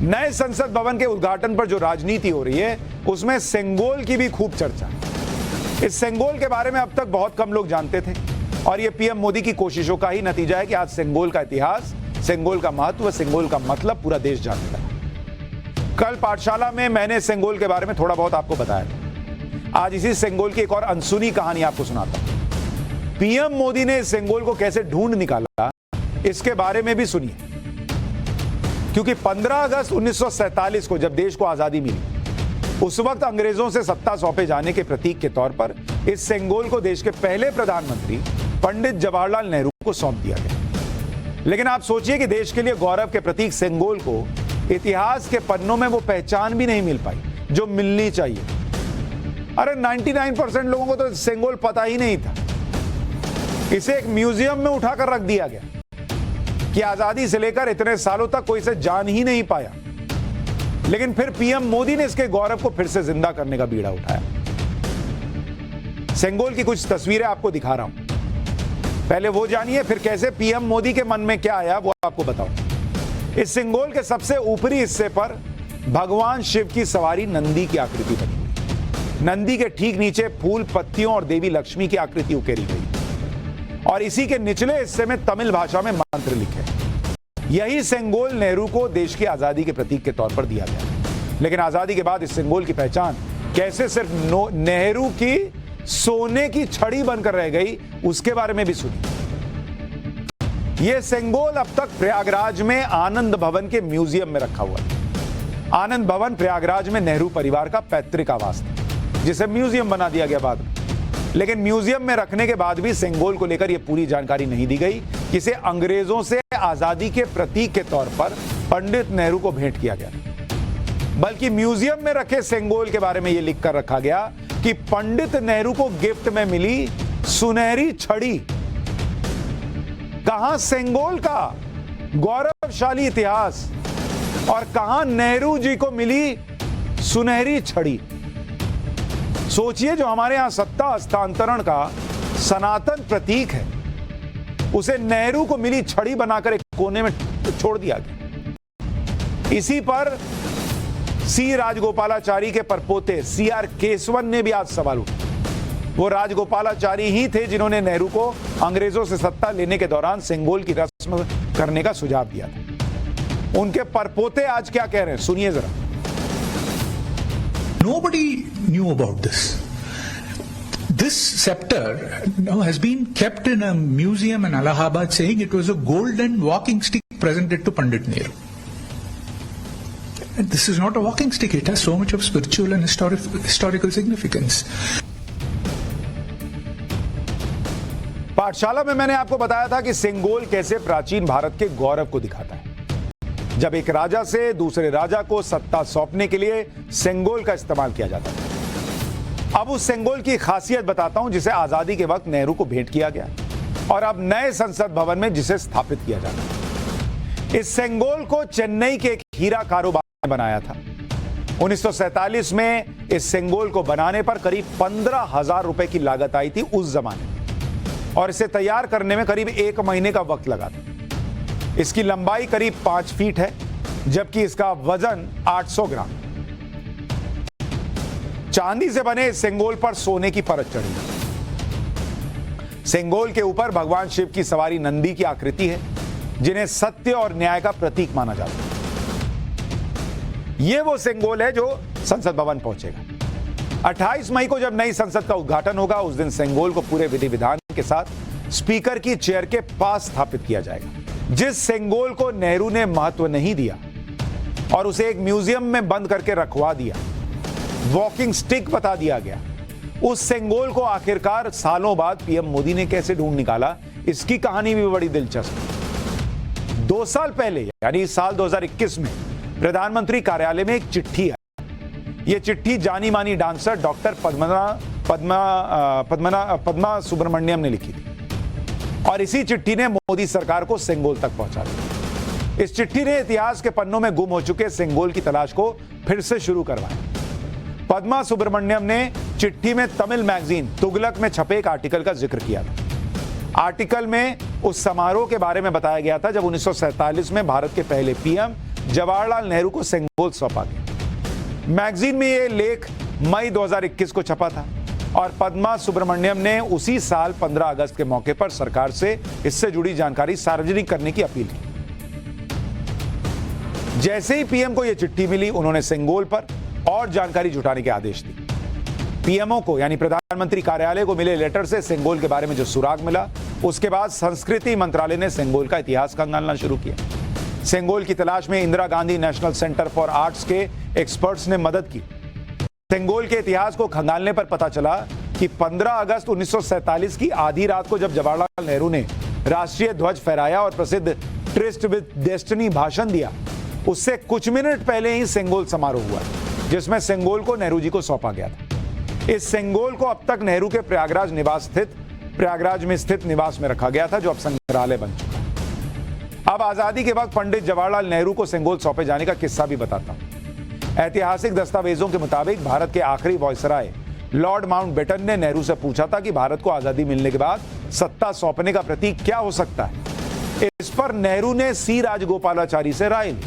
नए संसद भवन के उद्घाटन पर जो राजनीति हो रही है उसमें सेंगोल की भी खूब चर्चा। इस सेंगोल के बारे में अब तक बहुत कम लोग जानते थे और यह पीएम मोदी की कोशिशों का ही नतीजा है कि आज सेंगोल का इतिहास, सेंगोल का महत्व, सेंगोल का मतलब पूरा देश जानने लगा। कल पाठशाला में मैंने सेंगोल के बारे में थोड़ा बहुत आपको बताया था। आज इसी सेंगोल की एक और अनसुनी कहानी आपको सुनाता हूं। पीएम मोदी ने सेंगोल को कैसे ढूंढ निकाला इसके बारे में भी सुनिए, क्योंकि 15 अगस्त 1947 को जब देश को आजादी मिली, उस वक्त अंग्रेजों से सत्ता सौंपे जाने के प्रतीक के तौर पर इस सेंगोल को देश के पहले प्रधानमंत्री पंडित जवाहरलाल नेहरू को सौंप दिया गया। लेकिन आप सोचिए कि देश के लिए गौरव के प्रतीक सेंगोल को इतिहास के पन्नों में वो पहचान भी नहीं मिल पाई जो मिलनी चाहिए। अरे 99% लोगों को तो सेंगोल पता ही नहीं था। इसे एक म्यूजियम में उठाकर रख दिया गया कि आजादी से लेकर इतने सालों तक कोई इसे जान ही नहीं पाया। लेकिन फिर पीएम मोदी ने इसके गौरव को फिर से जिंदा करने का बीड़ा उठाया। सेंगोल की कुछ तस्वीरें आपको दिखा रहा हूं, पहले वो जानिए, फिर कैसे पीएम मोदी के मन में क्या आया वो आपको बताऊं। इस सेंगोल के सबसे ऊपरी हिस्से पर भगवान शिव की सवारी नंदी की आकृति बनी हुई। नंदी के ठीक नीचे फूल, पत्तियों और देवी लक्ष्मी की आकृति उकेरी गई और इसी के निचले हिस्से में तमिल भाषा में मंत्र लिखे। यही सेंगोल नेहरू को देश की आजादी के प्रतीक के तौर पर दिया गया। लेकिन आजादी के बाद इस सेंगोल की पहचान कैसे सिर्फ नेहरू की सोने की छड़ी बनकर रह गई उसके बारे में भी सुनिए। यह सेंगोल अब तक प्रयागराज में आनंद भवन के म्यूजियम में रखा हुआ है। आनंद भवन प्रयागराज में नेहरू परिवार का पैतृक आवास था, जिसे म्यूजियम बना दिया गया बाद में। लेकिन म्यूजियम में रखने के बाद भी सेंगोल को लेकर यह पूरी जानकारी नहीं दी गई कि इसे अंग्रेजों से आजादी के प्रतीक के तौर पर पंडित नेहरू को भेंट किया गया, बल्कि म्यूजियम में रखे सेंगोल के बारे में यह लिखकर रखा गया कि पंडित नेहरू को गिफ्ट में मिली सुनहरी छड़ी। कहां सेंगोल का गौरवशाली इतिहास और कहां नेहरू जी को मिली सुनहरी छड़ी। सोचिए, जो हमारे यहां सत्ता हस्तांतरण का सनातन प्रतीक है, उसे नेहरू को मिली छड़ी बनाकर एक कोने में छोड़ दिया गया। इसी पर सी राजगोपालाचारी के परपोते सीआर केसवन ने भी आज सवाल उठाया। वो राजगोपालाचारी ही थे जिन्होंने नेहरू को अंग्रेजों से सत्ता लेने के दौरान सेंगोल की रस्म करने का सुझाव दिया था। उनके परपोते आज क्या कह रहे हैं, सुनिए जरा। Nobody knew about this. This scepter has been kept in a museum in Allahabad, saying it was a golden walking stick presented to Pandit Nehru. And this is not a walking stick. It has so much of spiritual and historical significance. पाठशाला में मैंने आपको बताया था कि सेंगोल कैसे प्राचीन भारत के गौरव को दिखाता है। जब एक राजा से दूसरे राजा को सत्ता सौंपने के लिए सेंगोल का इस्तेमाल किया जाता है। अब उस सेंगोल की खासियत बताता हूं जिसे आजादी के वक्त नेहरू को भेंट किया गया और अब नए संसद भवन में जिसे स्थापित किया जाता है। इस सेंगोल को चेन्नई के एक हीरा कारोबार ने बनाया था। 1947 में इस सेंगोल को बनाने पर करीब 15,000 रुपए की लागत आई थी उस जमाने में, और इसे तैयार करने में करीब 1 महीने का वक्त लगा था। इसकी लंबाई करीब 5 फीट है, जबकि इसका वजन 800 ग्राम। चांदी से बने इस सेंगोल पर सोने की परत चढ़ी है। सेंगोल के ऊपर भगवान शिव की सवारी नंदी की आकृति है, जिन्हें सत्य और न्याय का प्रतीक माना जाता है। यह वो सेंगोल है जो संसद भवन पहुंचेगा। 28 मई को जब नई संसद का उद्घाटन होगा, उस दिन सेंगोल को पूरे विधि विधान के साथ स्पीकर की चेयर के पास स्थापित किया जाएगा। जिस सेंगोल को नेहरू ने महत्व नहीं दिया और उसे एक म्यूजियम में बंद करके रखवा दिया, वॉकिंग स्टिक बता दिया गया, उस सेंगोल को आखिरकार सालों बाद पीएम मोदी ने कैसे ढूंढ निकाला, इसकी कहानी भी बड़ी दिलचस्प है। 2 साल पहले यानी साल 2021 में प्रधानमंत्री कार्यालय में एक चिट्ठी आई। यह चिट्ठी जानी मानी डांसर डॉक्टर पद्मा सुब्रमण्यम ने लिखी थी और इसी चिट्ठी ने मोदी सरकार को सेंगोल तक पहुंचा दिया। इस चिट्ठी ने इतिहास के पन्नों में गुम हो चुके सेंगोल की तलाश को फिर से शुरू करवाया। पद्मा सुब्रमण्यम ने चिट्ठी में तमिल मैगजीन तुगलक में छपे एक आर्टिकल का जिक्र किया था। आर्टिकल में उस समारोह के बारे में बताया गया था जब 1947 में भारत के पहले पीएम जवाहरलाल नेहरू को सेंगोल सौंपा गया। मैगजीन में यह लेख मई 2021 को छपा था और पद्मा सुब्रमण्यम ने उसी साल 15 अगस्त के मौके पर सरकार से इससे जुड़ी जानकारी सार्वजनिक करने की अपील की। जैसे ही पीएम को यह चिट्ठी मिली, उन्होंने सेंगोल पर और जानकारी जुटाने के आदेश दिए। पीएमओ को यानी प्रधानमंत्री कार्यालय को मिले लेटर से सेंगोल के बारे में जो सुराग मिला, उसके बाद संस्कृति मंत्रालय ने सेंगोल का इतिहास खंगालना शुरू किया। सेंगोल की तलाश में Indira Gandhi national centre for arts के एक्सपर्ट्स ने मदद की। सेंगोल के इतिहास को खंगालने पर पता चला कि 15 अगस्त 1947 की आधी रात को जब जवाहरलाल नेहरू ने राष्ट्रीय ध्वज फहराया और प्रसिद्ध ट्रिस्ट विद डेस्टिनी भाषण दिया, उससे कुछ मिनट पहले ही सेंगोल समारोह हुआ, जिसमें सेंगोल को नेहरू जी को सौंपा गया था। इस सेंगोल को अब तक नेहरू के प्रयागराज में स्थित निवास में रखा गया था, जो अब संग्रहालय बन चुका है। अब आजादी के वक्त पंडित जवाहरलाल नेहरू को सेंगोल सौंपे जाने का किस्सा भी बताता हूं। ऐतिहासिक दस्तावेजों के मुताबिक भारत के आखिरी वायसराय लॉर्ड माउंटबेटन ने नेहरू से पूछा था कि भारत को आजादी मिलने के बाद सत्ता सौंपने का प्रतीक क्या हो सकता है। इस पर नेहरू ने सी राजगोपालाचारी से राय ली।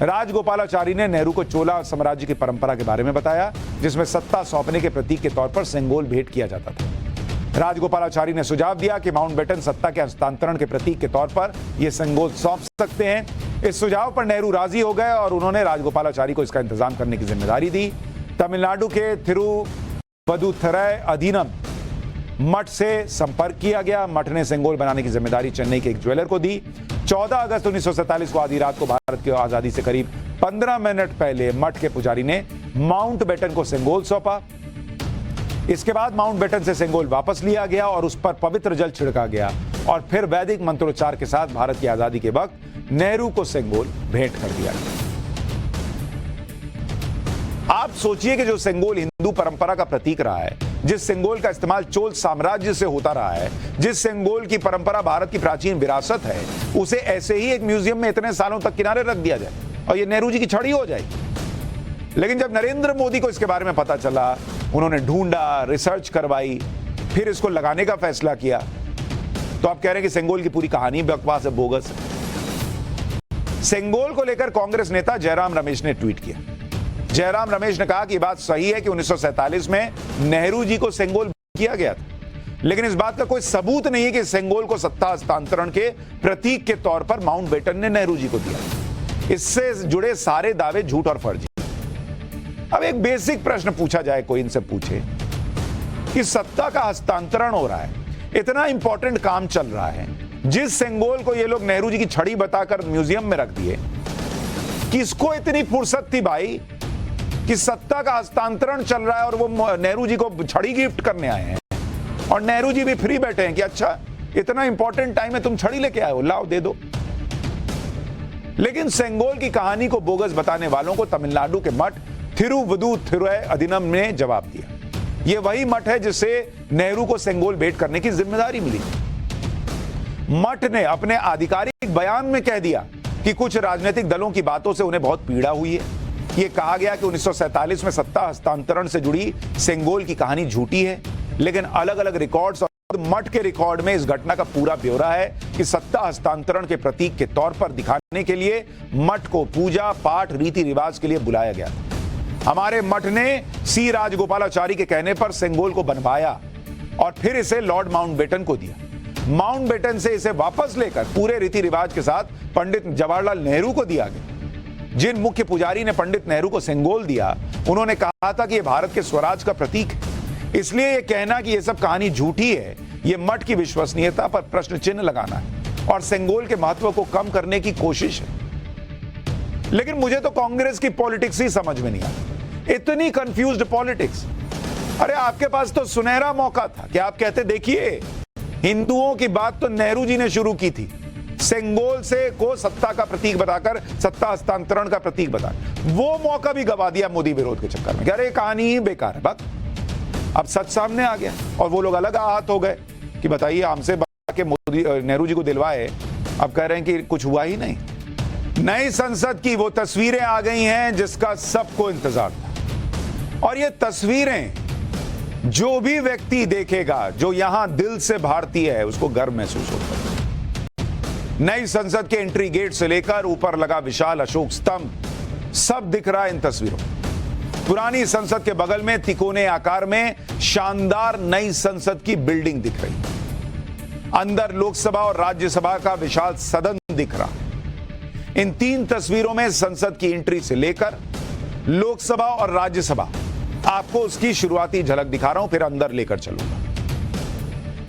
राजगोपालाचारी ने नेहरू को चोला साम्राज्य की परंपरा के बारे में बताया, जिसमें सत्ता सौंपने के प्रतीक के तौर पर सेंगोल भेंट किया जाता था। राजगोपालाचारी ने सुझाव दिया कि माउंटबेटन सत्ता के हस्तांतरण के प्रतीक के तौर पर यह सेंगोल सौंप सकते हैं। इस सुझाव पर नेहरू राजी हो गए और उन्होंने राजगोपालाचारी को इसका इंतजाम करने की जिम्मेदारी दी। तमिलनाडु के थिरुवदुथुरई अधीनम मठ से संपर्क किया गया। मठ ने सेंगोल बनाने की जिम्मेदारी चेन्नई के एक ज्वेलर को दी। 14 अगस्त 1947 को आधी रात को भारत की आजादी से करीब 15 मिनट पहले मठ के पुजारी ने माउंटबेटन को सेंगोल सौंपा। इसके बाद माउंटबेटन से सेंगोल वापस लिया गया और उस पर पवित्र जल छिड़का गया और फिर वैदिक मंत्रोच्चार के साथ भारत की आजादी के वक्त नेहरू को सेंगोल भेंट कर दिया गया। आप सोचिए कि जो सेंगोल हिंदू परंपरा का प्रतीक रहा है, जिस सेंगोल का इस्तेमाल चोल साम्राज्य से होता रहा है, जिस सेंगोल की परंपरा भारत की प्राचीन विरासत है, उसे ऐसे ही एक म्यूजियम में इतने सालों तक किनारे रख दिया जाए और ये नेहरू जी की छड़ी हो जाएगी। लेकिन जब नरेंद्र मोदी को इसके बारे में पता चला, उन्होंने ढूंढा, रिसर्च करवाई, फिर इसको लगाने का फैसला किया, तो आप कह रहे हैं कि सेंगोल की पूरी कहानी बकवास है, बोगस है। सेंगोल को लेकर कांग्रेस नेता जयराम रमेश ने ट्वीट किया। जयराम रमेश ने कहा कि बात सही है कि 1947 में नेहरू जी को सेंगोल किया गया था, लेकिन इस बात का कोई सबूत नहीं है कि सेंगोल को सत्ता हस्तांतरण के प्रतीक के तौर पर माउंटबेटन ने नेहरू जी को दिया। इससे जुड़े सारे दावे झूठ और फर्जी। अब एक बेसिक प्रश्न पूछा जाए, कोई इनसे पूछे कि सत्ता का हस्तांतरण हो रहा है, इतना इंपॉर्टेंट काम चल रहा है, जिस सेंगोल को ये लोग नेहरू जी की छड़ी बताकर म्यूजियम में रख दिए, किसको इतनी फुर्सत थी भाई कि सत्ता का हस्तांतरण चल रहा है और वो नेहरू जी को छड़ी गिफ्ट करने आए हैं और नेहरू जी भी फ्री बैठे हैं कि अच्छा इतना इंपॉर्टेंट टाइम है, तुम छड़ी लेके आए हो, लाओ दे दो। लेकिन सेंगोल की कहानी को बोगस बताने वालों को तमिलनाडु के मठ थिरुवदुथुरई अधीनम ने जवाब दिया। यह वही मठ है जिससे नेहरू को सेंगोल भेंट करने की जिम्मेदारी मिली। मठ ने अपने आधिकारिक बयान में कह दिया कि कुछ राजनीतिक दलों की बातों से उन्हें बहुत पीड़ा हुई है। यह कहा गया कि 1947 में सत्ता हस्तांतरण से जुड़ी सेंगोल की कहानी झूठी है, लेकिन अलग अलग रिकॉर्ड्स और मठ के रिकॉर्ड में इस घटना का पूरा ब्यौरा है कि सत्ता हस्तांतरण के प्रतीक के तौर पर दिखाने के लिए मठ को पूजा पाठ रीति रिवाज के लिए बुलाया गया। हमारे मठ ने सी राजगोपालाचारी के कहने पर सेंगोल को बनवाया और फिर इसे लॉर्ड माउंटबेटन को दिया। माउंटबेटन से इसे वापस लेकर पूरे रीति रिवाज के साथ पंडित जवाहरलाल नेहरू को दिया गया। जिन मुख्य पुजारी ने पंडित नेहरू को सेंगोल दिया, उन्होंने कहा था कि यह भारत के स्वराज का प्रतीक है। इसलिए यह कहना कि यह सब कहानी झूठी है, यह मठ की विश्वसनीयता पर प्रश्न चिन्ह लगाना है और सेंगोल के महत्व को कम करने की कोशिश है। लेकिन मुझे तो कांग्रेस की पॉलिटिक्स ही समझ में नहीं आई, इतनी कंफ्यूज्ड पॉलिटिक्स। अरे आपके पास तो सुनहरा मौका था कि आप कहते देखिए हिंदुओं की बात तो नेहरू जी ने शुरू की थी, सेंगोल से को सत्ता का प्रतीक बताकर सत्ता हस्तांतरण का प्रतीक बता, वो मौका भी गवा दिया मोदी विरोध के चक्कर में। अरे कहानी ही बेकार है। बात अब सच सामने आ गया और वो लोग अलग आहत हो गए कि बताइए हमसे के मोदी नेहरू जी को दिलवाए, अब कह रहे हैं कि कुछ हुआ ही नहीं। नई संसद की वो तस्वीरें आ गई हैं जिसका सबको इंतजार था, और ये तस्वीरें जो भी व्यक्ति देखेगा जो यहां दिल से भारतीय है उसको गर्व महसूस होता है। नई संसद के एंट्री गेट से लेकर ऊपर लगा विशाल अशोक स्तंभ, सब दिख रहा है इन तस्वीरों। पुरानी संसद के बगल में तिकोने आकार में शानदार नई संसद की बिल्डिंग दिख रही है। अंदर लोकसभा और राज्यसभा का विशाल सदन दिख रहा है। इन 3 तस्वीरों में संसद की एंट्री से लेकर लोकसभा और राज्यसभा, आपको उसकी शुरुआती झलक दिखा रहा हूं, फिर अंदर लेकर चलूंगा।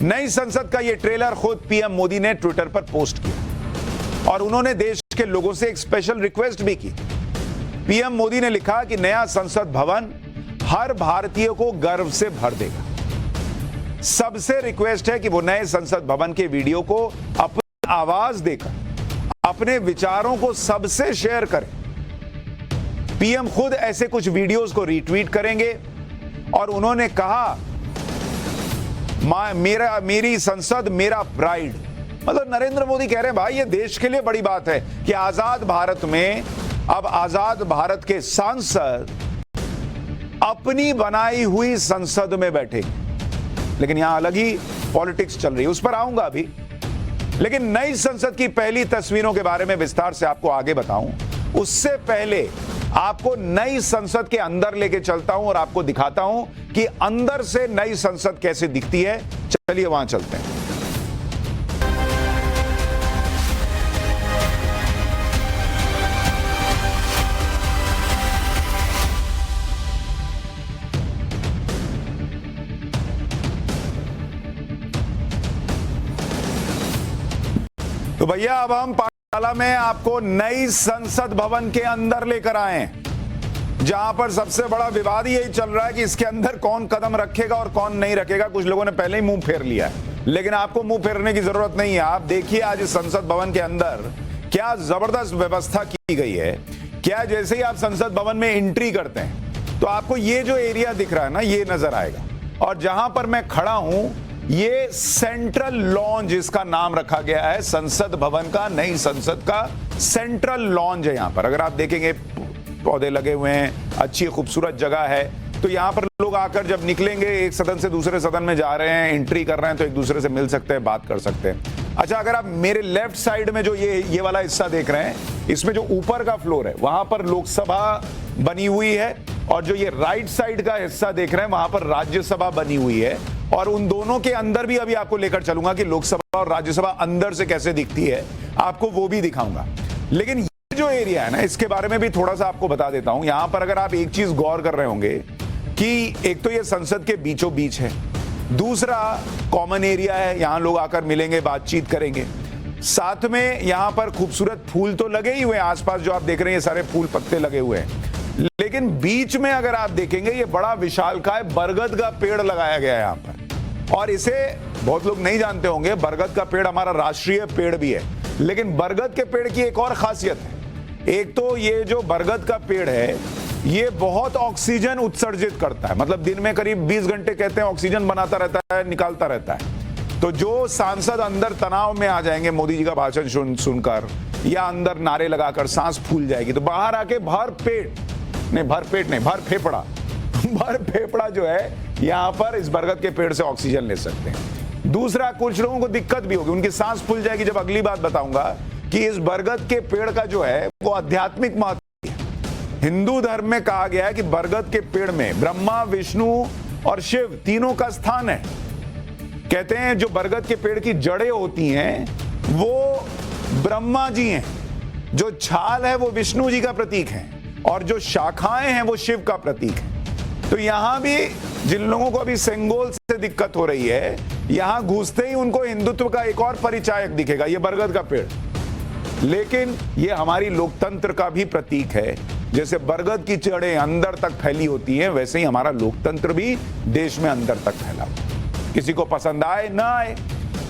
नई संसद का यह ट्रेलर खुद पीएम मोदी ने ट्विटर पर पोस्ट किया और उन्होंने देश के लोगों से एक स्पेशल रिक्वेस्ट भी की। पीएम मोदी ने लिखा कि नया संसद भवन हर भारतीय को गर्व से भर देगा। सबसे रिक्वेस्ट है कि वो नए संसद भवन के वीडियो को अपनी आवाज देकर अपने विचारों को सबसे शेयर करें। पीएम खुद ऐसे कुछ वीडियोस को रीट्वीट करेंगे और उन्होंने कहा, मेरी संसद मेरा प्राइड। मतलब नरेंद्र मोदी कह रहे हैं भाई ये देश के लिए बड़ी बात है कि आजाद भारत में अब आजाद भारत के सांसद अपनी बनाई हुई संसद में बैठेंगे। लेकिन यहां अलग ही पॉलिटिक्स चल रही है, उस पर आऊंगा अभी। लेकिन नई संसद की पहली तस्वीरों के बारे में विस्तार से आपको आगे बताऊं, उससे पहले आपको नई संसद के अंदर लेके चलता हूं और आपको दिखाता हूं कि अंदर से नई संसद कैसे दिखती है। चलिए वहां चलते हैं। तो भैया अब हम पाठशाला में आपको नई संसद भवन के अंदर लेकर आए हैं, जहां पर सबसे बड़ा विवाद यही चल रहा है कि इसके अंदर कौन कदम रखेगा और कौन नहीं रखेगा। कुछ लोगों ने पहले ही मुंह फेर लिया है, लेकिन आपको मुंह फेरने की जरूरत नहीं है। आप देखिए आज इस संसद भवन के अंदर क्या जबरदस्त व्यवस्था की गई है। क्या जैसे ही आप संसद भवन में एंट्री करते हैं तो आपको ये जो एरिया दिख रहा है ना, ये नजर आएगा। और जहां पर मैं खड़ा हूं ये सेंट्रल लॉन्ज, इसका नाम रखा गया है संसद भवन का, नई संसद का सेंट्रल लॉन्ज है। यहां पर अगर आप देखेंगे पौधे लगे हुए हैं, अच्छी खूबसूरत जगह है। तो यहां पर लोग आकर जब निकलेंगे, एक सदन से दूसरे सदन में जा रहे हैं, एंट्री कर रहे हैं, तो एक दूसरे से मिल सकते हैं, बात कर सकते हैं। अच्छा, अगर आप मेरे लेफ्ट साइड में जो ये वाला हिस्सा देख रहे हैं, इसमें जो ऊपर का फ्लोर है वहां पर लोकसभा बनी हुई है, और जो ये राइट साइड का हिस्सा देख रहे हैं वहां पर राज्यसभा बनी हुई है। और उन दोनों के अंदर भी अभी आपको लेकर चलूंगा कि लोकसभा और राज्यसभा अंदर से कैसे दिखती है, आपको वो भी दिखाऊंगा। लेकिन ये जो एरिया है ना, इसके बारे में भी थोड़ा सा आपको बता देता हूं। यहां पर अगर आप एक चीज गौर कर रहे होंगे कि एक तो ये संसद के बीचों बीच है, दूसरा कॉमन एरिया है, यहां लोग आकर मिलेंगे, बातचीत करेंगे। साथ में यहां पर खूबसूरत फूल तो लगे ही हुए हैं, आसपास जो आप देख रहे हैं ये सारे फूल पत्ते लगे हुए हैं। लेकिन बीच में अगर आप देखेंगे ये बड़ा विशालकाय बरगद का पेड़ लगाया गया है यहां पर। और इसे बहुत लोग नहीं जानते होंगे, बरगद का पेड़ हमारा राष्ट्रीय पेड़ भी है। लेकिन बरगद के पेड़ की एक और खासियत है। एक तो ये जो बरगद का पेड़ है ये बहुत ऑक्सीजन उत्सर्जित करता है, मतलब दिन में करीब 20 घंटे कहते हैं ऑक्सीजन बनाता रहता है, निकालता रहता है। तो जो सांसद अंदर तनाव में आ जाएंगे मोदी जी का भाषण सुनकर, या अंदर नारे लगाकर सांस फूल जाएगी, तो बाहर आके भर फेफड़ा जो है यहां पर इस बरगद के पेड़ से ऑक्सीजन ले सकते हैं। दूसरा, कुछ लोगों को दिक्कत भी होगी, उनकी सांस फूल जाएगी। जब अगली बात बताऊंगा कि इस बरगद के पेड़ का जो है वो आध्यात्मिक महत्व है। हिंदू धर्म में कहा गया है कि बरगद के पेड़ में ब्रह्मा, विष्णु और शिव तीनों का स्थान है। कहते हैं जो बरगद के पेड़ की जड़ें होती हैं वो ब्रह्मा जी हैं, जो छाल है वो विष्णु जी का प्रतीक है, और जो शाखाएं हैं वो शिव का प्रतीक है। तो यहां भी जिन लोगों को अभी सेंगोल से दिक्कत हो रही है, यहां घुसते ही उनको हिंदुत्व का एक और परिचायक दिखेगा, ये बरगद का पेड़। लेकिन ये हमारी लोकतंत्र का भी प्रतीक है। जैसे बरगद की जड़ें अंदर तक फैली होती हैं, वैसे ही हमारा लोकतंत्र भी देश में अंदर तक फैला हुआ। किसी को पसंद आए ना आए,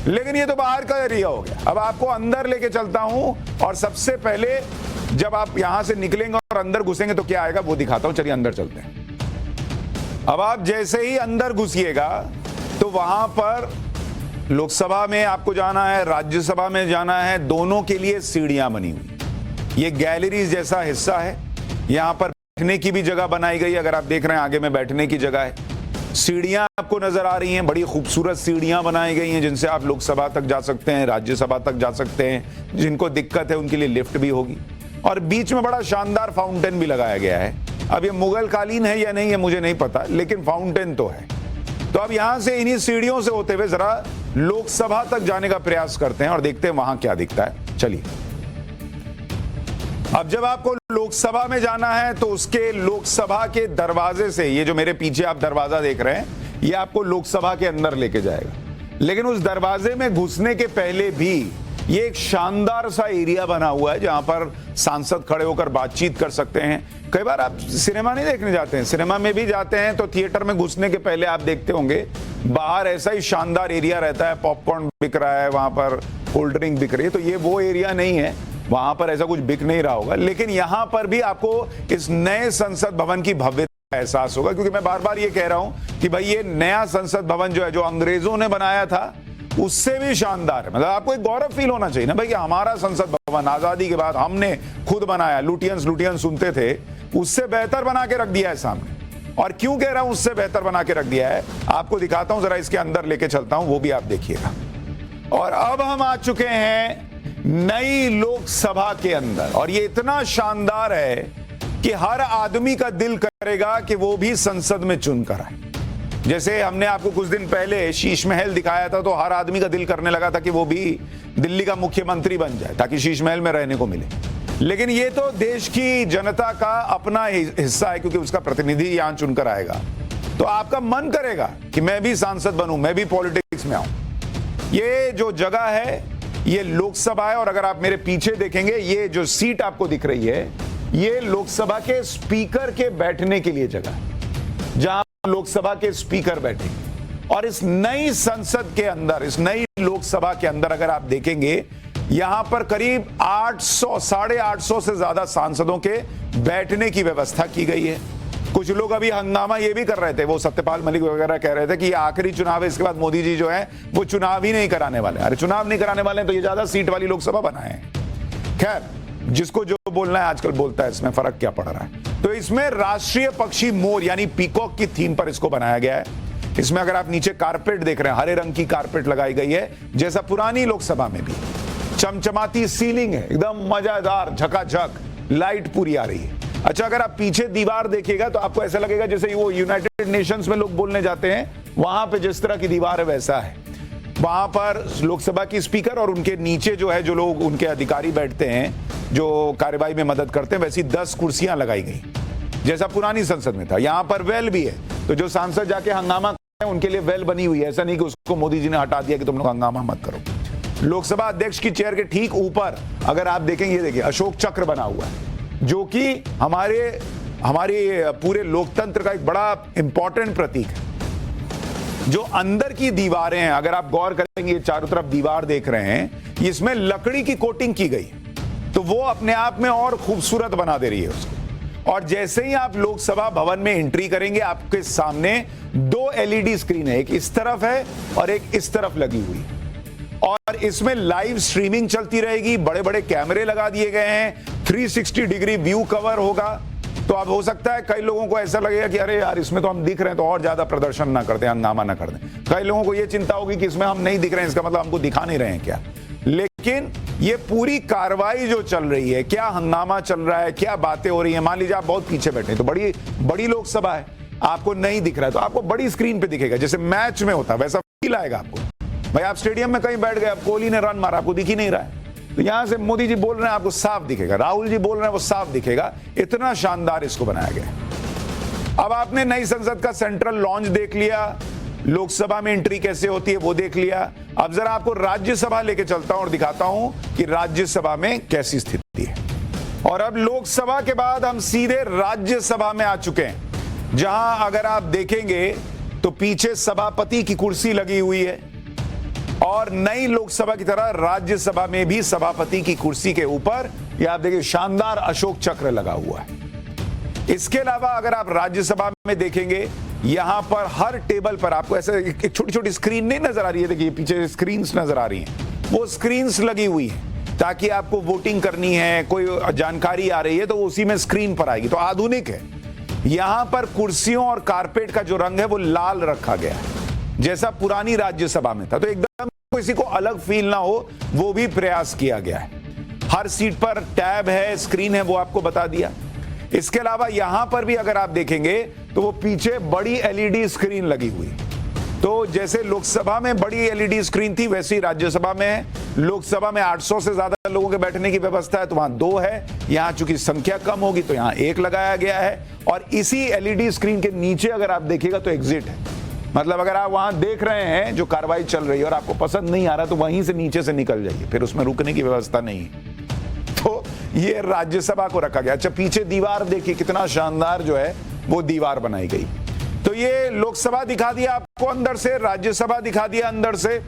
लेकिन ये तो बाहर का एरिया हो गया। अब आपको अंदर लेके चलता हूं, और सबसे पहले जब आप यहां से निकलेंगे और अंदर घुसेंगे तो क्या आएगा वो दिखाता हूं। चलिए अंदर चलते हैं। अब आप जैसे ही अंदर घुसिएगा तो वहां पर लोकसभा में आपको जाना है, राज्यसभा में जाना है, दोनों के लिए सीढ़ियां बनी हुई। ये गैलरी जैसा हिस्सा है, यहां पर बैठने की भी जगह बनाई गई। अगर आप देख रहे हैं आगे में बैठने की जगह है। सीढ़ियां आपको नजर आ रही हैं, बड़ी खूबसूरत सीढ़ियां बनाई गई हैं जिनसे आप लोकसभा तक जा सकते हैं, राज्यसभा तक जा सकते हैं। जिनको दिक्कत है उनके लिए लिफ्ट भी होगी और बीच में बड़ा शानदार फाउंटेन भी लगाया गया है। अब ये मुगल कालीन है या नहीं है मुझे नहीं पता, लेकिन फाउंटेन तो है। तो अब यहां से इन्हीं सीढ़ियों से होते हुए जरा लोकसभा तक जाने का प्रयास करते हैं और देखते हैं वहां क्या दिखता है। चलिए, अब जब आपको लोकसभा में जाना है तो उसके लोकसभा के दरवाजे से, ये जो मेरे पीछे आप दरवाजा देख रहे हैं, ये आपको लोकसभा के अंदर लेके जाएगा। लेकिन उस दरवाजे में घुसने के पहले भी ये एक शानदार सा एरिया बना हुआ है जहां पर सांसद खड़े होकर बातचीत कर सकते हैं। कई बार आप सिनेमा नहीं देखने जाते हैं, सिनेमा में भी जाते हैं तो थिएटर में घुसने के पहले आप देखते होंगे बाहर ऐसा ही शानदार एरिया रहता है, पॉपकॉर्न बिक रहा है, वहां पर कोल्ड ड्रिंक बिक रही है। तो ये वो एरिया नहीं है, वहां पर ऐसा कुछ बिक नहीं रहा होगा। लेकिन यहां पर भी आपको इस नए संसद भवन की भव्यता का एहसास होगा, क्योंकि मैं बार बार ये कह रहा हूं कि भाई ये नया संसद भवन जो है, जो अंग्रेजों ने बनाया था उससे भी शानदार है। मतलब आपको एक गौरव फील होना चाहिए ना भाई कि हमारा संसद भवन आजादी के बाद हमने खुद बनाया। लुटियन सुनते थे, उससे बेहतर बना के रख दिया है सामने। और क्यों कह रहा हूं उससे बेहतर बना के रख दिया है, आपको दिखाता हूं, जरा इसके अंदर लेके चलता हूं, वो भी आप देखिएगा। और अब हम आ चुके हैं नई लोकसभा के अंदर, और ये इतना शानदार है कि हर आदमी का दिल करेगा कि वो भी संसद में चुनकर आए। जैसे हमने आपको कुछ दिन पहले शीश महल दिखाया था, तो हर आदमी का दिल करने लगा था कि वो भी दिल्ली का मुख्यमंत्री बन जाए ताकि शीश महल में रहने को मिले। लेकिन ये तो देश की जनता का अपना हिस्सा है, क्योंकि उसका प्रतिनिधि यहां चुनकर आएगा। तो आपका मन करेगा कि मैं भी सांसद बनूं, मैं भी पॉलिटिक्स में आऊं। ये जो जगह है ये लोकसभा है, और अगर आप मेरे पीछे देखेंगे ये जो सीट आपको दिख रही है, ये लोकसभा के स्पीकर के बैठने के लिए जगह है, जहां लोकसभा के स्पीकर बैठेंगे। और इस नई संसद के अंदर, इस नई लोकसभा के अंदर अगर आप देखेंगे, यहां पर करीब 800-850 से ज्यादा सांसदों के बैठने की व्यवस्था की गई है। कुछ लोग अभी हंगामा ये भी कर रहे थे, वो सत्यपाल मलिक वगैरह कह रहे थे कि ये आखिरी चुनाव है, इसके बाद मोदी जी जो है वो चुनाव ही नहीं कराने वाले। अरे चुनाव नहीं कराने वाले हैं तो ये ज्यादा सीट वाली लोकसभा बनाए। खैर, जिसको जो बोलना है आजकल बोलता है, इसमें फर्क क्या पड़ रहा है। तो इसमें राष्ट्रीय पक्षी मोर यानी पीकॉक की थीम पर इसको बनाया गया है। इसमें अगर आप नीचे कारपेट देख रहे हैं, हरे रंग की कारपेट लगाई गई है, जैसा पुरानी लोकसभा में भी। चमचमाती सीलिंग है, एकदम मजेदार, झकाझक, लाइट पूरी आ रही है। अच्छा, अगर आप पीछे दीवार देखिएगा तो आपको ऐसा लगेगा जैसे वो यूनाइटेड नेशंस में लोग बोलने जाते हैं, वहां पे जिस तरह की दीवार है वैसा है। वहां पर लोकसभा की स्पीकर और उनके नीचे जो है, जो लोग उनके अधिकारी बैठते हैं, जो कार्यवाही में मदद करते हैं, वैसी 10 कुर्सियां लगाई गई जैसा पुरानी संसद में था। यहां पर वेल भी है, तो जो सांसद जाके हंगामा करते हैं उनके लिए वेल बनी हुई है। ऐसा नहीं कि उसको मोदी जी ने हटा दिया कि तुम लोग हंगामा मत करो। लोकसभा अध्यक्ष की चेयर के ठीक ऊपर अगर आप देखेंगे, ये देखिए अशोक चक्र बना हुआ है, जो कि हमारे पूरे लोकतंत्र का एक बड़ा इंपॉर्टेंट प्रतीक है। जो अंदर की दीवारें हैं, अगर आप गौर करेंगे, चारों तरफ दीवार देख रहे हैं, इसमें लकड़ी की कोटिंग की गई, तो वो अपने आप में और खूबसूरत बना दे रही है उसको। और जैसे ही आप लोकसभा भवन में एंट्री करेंगे, आपके सामने 2 LED स्क्रीन है, एक इस तरफ है और एक इस तरफ लगी हुई है। और इसमें लाइव स्ट्रीमिंग चलती रहेगी, बड़े बड़े कैमरे लगा दिए गए हैं, 360 डिग्री व्यू कवर होगा। तो अब हो सकता है कई लोगों को ऐसा लगेगा कि अरे यार, इसमें तो हम दिख रहे हैं तो और ज्यादा प्रदर्शन ना करते, हंगामा ना कर दें। कई लोगों को यह चिंता होगी कि इसमें हम नहीं दिख रहे हैं, इसका मतलब हमको दिखा नहीं रहे हैं क्या। लेकिन ये पूरी कार्रवाई जो चल रही है, क्या हंगामा चल रहा है, क्या बातें हो रही है। मान लीजिए आप बहुत पीछे बैठे हैं, तो बड़ी लोकसभा है, आपको नहीं दिख रहा है, तो आपको बड़ी स्क्रीन पे दिखेगा, जैसे मैच में होता है वैसा फील आएगा आपको। भाई आप स्टेडियम में कहीं बैठ गए, अब कोहली ने रन मारा, आपको दिख ही नहीं रहा है, तो यहां से मोदी जी बोल रहे हैं, आपको साफ दिखेगा, राहुल जी बोल रहे हैं, वो साफ दिखेगा। इतना शानदार इसको बनाया गया। अब आपने नई संसद का सेंट्रल लॉन्च देख लिया, लोकसभा में एंट्री कैसे होती है वो देख लिया। अब जरा आपको राज्यसभा लेके चलता हूं और दिखाता हूं कि राज्यसभा में कैसी स्थिति है। और अब लोकसभा के बाद हम सीधे राज्यसभा में आ चुके हैं, जहां अगर आप देखेंगे तो पीछे सभापति की कुर्सी लगी हुई है, और नई लोकसभा की तरह राज्यसभा में भी सभापति की कुर्सी के ऊपर ये आप देखिए शानदार अशोक चक्र लगा हुआ है। इसके अलावा अगर आप राज्यसभा में देखेंगे, यहां पर हर टेबल पर आपको ऐसे एक छोटी छोटी स्क्रीन नहीं नजर आ रही है, देखिए पीछे स्क्रीन्स नजर आ रही हैं, वो स्क्रीन्स लगी हुई है ताकि आपको वोटिंग करनी है, कोई जानकारी आ रही है तो उसी में स्क्रीन पर आएगी। तो आधुनिक है। यहां पर कुर्सियों और कारपेट का जो रंग है वो लाल रखा गया है, जैसा पुरानी राज्यसभा में था। तो एकदम किसी को अलग फील ना हो, वो भी प्रयास किया गया है। हर सीट पर टैब है, स्क्रीन है, वो आपको बता दिया। इसके अलावा यहां पर भी अगर आप देखेंगे तो वो पीछे बड़ी एलईडी स्क्रीन लगी हुई। तो जैसे लोकसभा में बड़ी एलईडी स्क्रीन थी, वैसे ही राज्यसभा में है। लोकसभा में 800 से ज्यादा लोगों के बैठने की व्यवस्था है, तो वहां 2 है। यहां चूंकि संख्या कम होगी तो यहां 1 लगाया गया है। और इसी एलईडी स्क्रीन के नीचे अगर आप देखिएगा तो एग्जिट है। मतलब अगर आप वहां देख रहे हैं जो कार्रवाई चल रही है और आपको पसंद नहीं आ रहा, तो वहीं से नीचे से निकल जाइए, फिर उसमें रुकने की व्यवस्था नहीं है। तो ये राज्यसभा को रखा गया। अच्छा, पीछे दीवार देखिए, कितना शानदार जो है वो दीवार बनाई गई। तो ये लोकसभा दिखा दिया आपको अंदर से, राज्यसभा दिखा दिया अंदर से,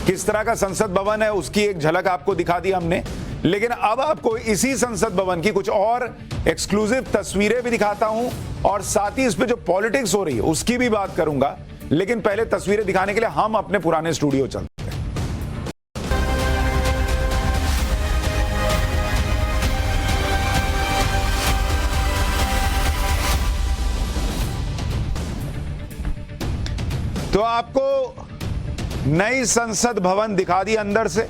किस तरह का संसद भवन है उसकी एक झलक आपको दिखा दी हमने। लेकिन अब आपको इसी संसद भवन की कुछ और एक्सक्लूसिव तस्वीरें भी दिखाता हूं, और साथ ही इस पे जो पॉलिटिक्स हो रही है उसकी भी बात करूंगा। लेकिन पहले तस्वीरें दिखाने के लिए हम अपने पुराने स्टूडियो चलते हैं। तो आपको नई संसद भवन दिखा दी अंदर से,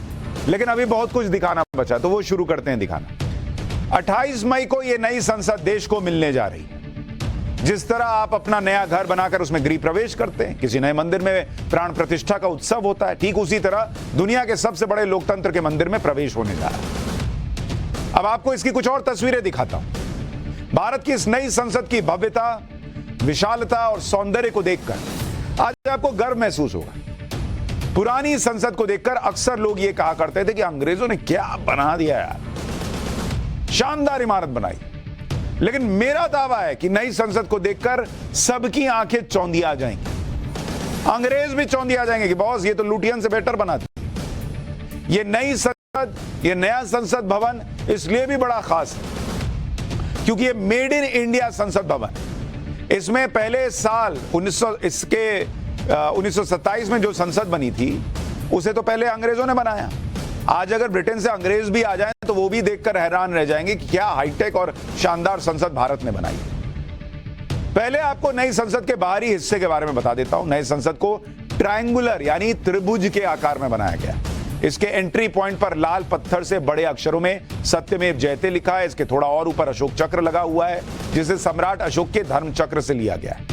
लेकिन अभी बहुत कुछ दिखाना बचा, तो वो शुरू करते हैं दिखाना। 28 मई को ये नई संसद देश को मिलने जा रही है। जिस तरह आप अपना नया घर बनाकर उसमें गृह प्रवेश करते हैं, किसी नए मंदिर में प्राण प्रतिष्ठा का उत्सव होता है, ठीक उसी तरह दुनिया के सबसे बड़े लोकतंत्र के मंदिर में प्रवेश होने जा रहा है। अब आपको इसकी कुछ और तस्वीरें दिखाता हूं। भारत की इस नई संसद की भव्यता, विशालता और सौंदर्य को देखकर आज आपको गर्व महसूस होगा। पुरानी संसद को देखकर अक्सर लोग ये कहा करते थे कि अंग्रेजों ने क्या बना दिया यार, शानदार इमारत बनाई। लेकिन मेरा दावा है कि नई संसद को देखकर सबकी आंखें चौंधिया जाएंगी। अंग्रेज भी चौंधिया जाएंगे कि बॉस ये तो लुटियन से बेटर बना दी। ये नई संसद, ये नया संसद भवन इसलिए भी बड़ा खास है क्योंकि ये मेड इन इंडिया संसद भवन। इसमें पहले साल 1927 में जो संसद बनी थी उसे तो पहले अंग्रेजों ने बनाया। आज अगर ब्रिटेन से अंग्रेज भी आ जाएं तो वो भी देखकर हैरान रह जाएंगे कि क्या हाईटेक और शानदार संसद भारत ने बनाई। पहले आपको नई संसद के बाहरी हिस्से के बारे में बता देता हूं। नई संसद को ट्रायंगुलर यानी त्रिभुज के आकार में बनाया गया। इसके एंट्री पॉइंट पर लाल पत्थर से बड़े अक्षरों में सत्यमेव जयते लिखा है। इसके थोड़ा और ऊपर अशोक चक्र लगा हुआ है, जिसे सम्राट अशोक के धर्म चक्र से लिया गया है।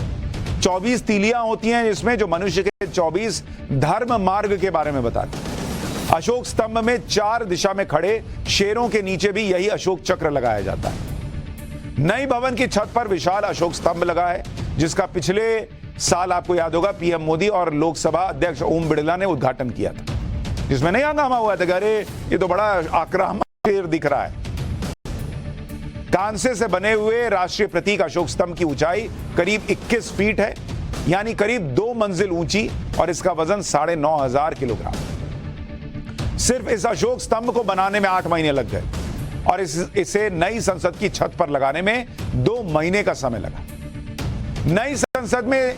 24 तीलियां होती हैं जिसमें, जो मनुष्य के 24 धर्म मार्ग के बारे में बताती है। अशोक स्तंभ में 4 दिशा में खड़े शेरों के नीचे भी यही अशोक चक्र लगाया जाता है। नई भवन की छत पर विशाल अशोक स्तंभ लगा है, जिसका पिछले साल आपको याद होगा पीएम मोदी और लोकसभा अध्यक्ष ओम बिरला ने उद्घाटन किया था, जिसमें नहीं हंगामा हुआ था कि अरे ये तो बड़ा आक्रामक शेर दिख रहा है। कांसे से बने हुए राष्ट्रीय प्रतीक अशोक स्तंभ की ऊंचाई करीब 21 फीट है, यानी करीब 2 मंजिल ऊंची, और इसका वजन 9,500 किलोग्राम। सिर्फ इस अशोक स्तंभ को बनाने में 8 महीने लग गए और इसे नई संसद की छत पर लगाने में 2 महीने का समय लगा। नई संसद में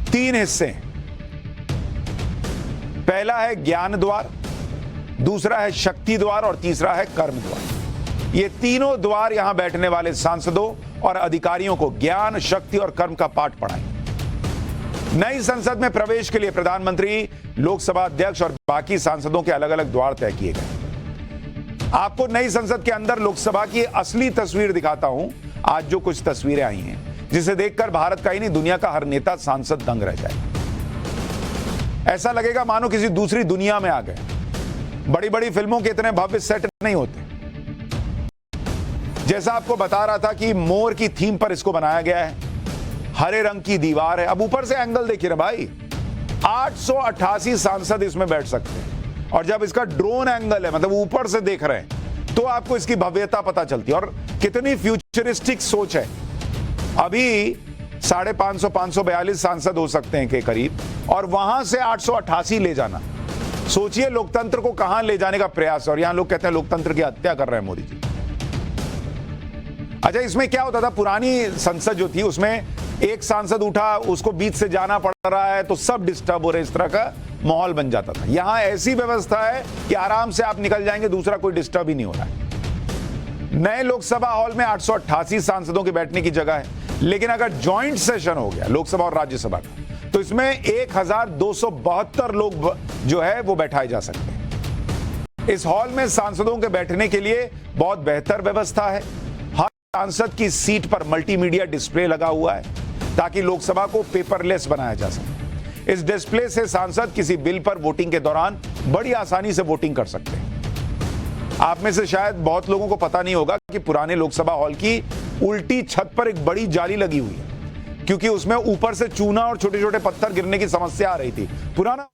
3 हिस्से हैं। पहला है ज्ञान द्वार, दूसरा है शक्ति द्वार और तीसरा है कर्म द्वार। ये तीनों द्वार यहां बैठने वाले सांसदों और अधिकारियों को ज्ञान, शक्ति और कर्म का पाठ पढ़ाएंगे। नई संसद में प्रवेश के लिए प्रधानमंत्री, लोकसभा अध्यक्ष और बाकी सांसदों के अलग अलग द्वार तय किए गए। आपको नई संसद के अंदर लोकसभा की असली तस्वीर दिखाता हूं। आज जो कुछ तस्वीरें आई हैं, जिसे देखकर भारत का ही नहीं दुनिया का हर नेता, सांसद दंग रह जाएगा। ऐसा लगेगा मानो किसी दूसरी दुनिया में आ गए। बड़ी बड़ी फिल्मों के इतने भव्य सेट नहीं होते। जैसा आपको बता रहा था कि मोर की थीम पर इसको बनाया गया है। हरे रंग की दीवार है। अब ऊपर से एंगल देखिए ना भाई, 888 सांसद इसमें बैठ सकते हैं। और जब इसका ड्रोन एंगल है, मतलब ऊपर से देख रहे हैं, तो आपको इसकी भव्यता पता चलती है और कितनी फ्यूचरिस्टिक सोच है। अभी 550 542 सांसद हो सकते हैं के करीब, और वहां से 888 ले जाना, सोचिए लोकतंत्र को कहां ले जाने का प्रयास है। और यहां लोग कहते हैं लोकतंत्र की हत्या कर रहे हैं मोदी जी। अच्छा, इसमें क्या होता था, पुरानी संसद जो थी उसमें एक सांसद उठा, उसको बीच से जाना पड़ रहा है तो सब डिस्टर्ब हो रहे, इस तरह का माहौल बन जाता था। यहां ऐसी व्यवस्था है कि आराम से आप निकल जाएंगे, दूसरा कोई डिस्टर्ब ही नहीं हो रहा है। नए लोकसभा हॉल में 888 सांसदों के बैठने की जगह है, लेकिन अगर जॉइंट सेशन हो गया लोकसभा और राज्यसभा का, तो इसमें 1272 लोग जो है वो बैठाए जा सकते हैं। इस हॉल में सांसदों के बैठने के लिए बहुत बेहतर व्यवस्था है। हर सांसद की सीट पर मल्टीमीडिया डिस्प्ले लगा हुआ है ताकि लोकसभा को पेपरलेस बनाया जा सके। इस डिस्प्ले से सांसद किसी बिल पर वोटिंग के दौरान बड़ी आसानी से वोटिंग कर सकते हैं। आप में से शायद बहुत लोगों को पता नहीं होगा कि पुराने लोकसभा हॉल की उल्टी छत पर एक बड़ी जाली लगी हुई है, क्योंकि उसमें ऊपर से चूना और छोटे छोटे पत्थर गिरने की समस्या आ रही थी। पुराना